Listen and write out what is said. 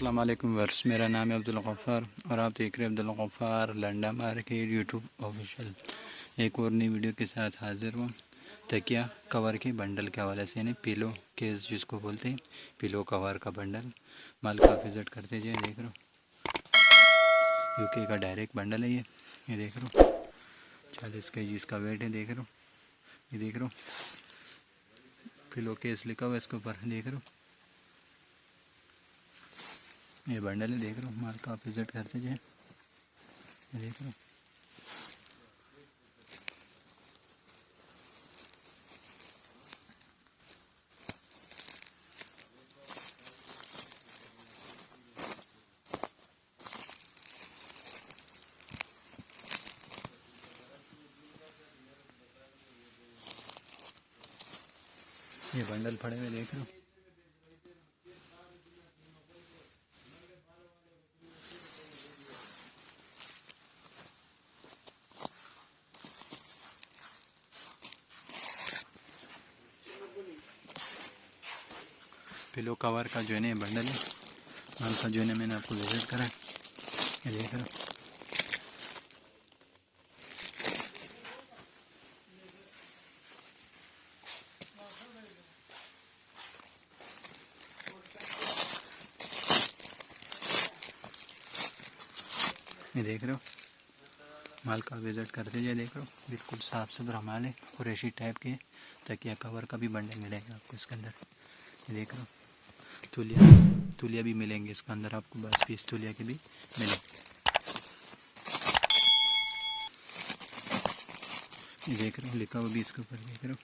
अस्सलाम वालेकुम वर्स, मेरा नाम है अब्दुल गफ़ार और आप देख रहे हैं Abdul Gaffar Landa market YouTube official. एक और नई वीडियो के साथ हाजिर हूँ। तकिया कवर के बंडल के हवाले से, यानी पिलो केस जिसको बोलते हैं, पिलो कवर का बंडल माल का विज़िट करते जाए। देख रहे हो यूके का डायरेक्ट बंडल है ये देख रहे हो 40 kg इसका वेट है। देख रहे हो ये देख रहे हो पिलो केस लिखा हुआ है इसके ऊपर। देख रहे हो ये बंडल है। देख रहे हो माल का आप विज़िट करते जाए। ये देख रहे हो ये बंडल पड़े हुए देख रहे हो। पिलो कवर का जो है ना बंडल है, माल का जो है मैंने आपको विज़िट करा। ये देख रहे हो ये देख रहे हो माल का विज़िट करते जाए। देख रहे हो बिल्कुल साफ़ सुथरा माल है, कुरैशी टाइप के तकिया कवर का भी बंडल मिलेगा आपको इसके अंदर। ये देख रहे हो तुलिया भी मिलेंगे इसके अंदर आपको, 10 पीस तुलिया के भी मिलेंगे। ये देख रहे हो लिखा हुआ भी इसके ऊपर। देख रहे हो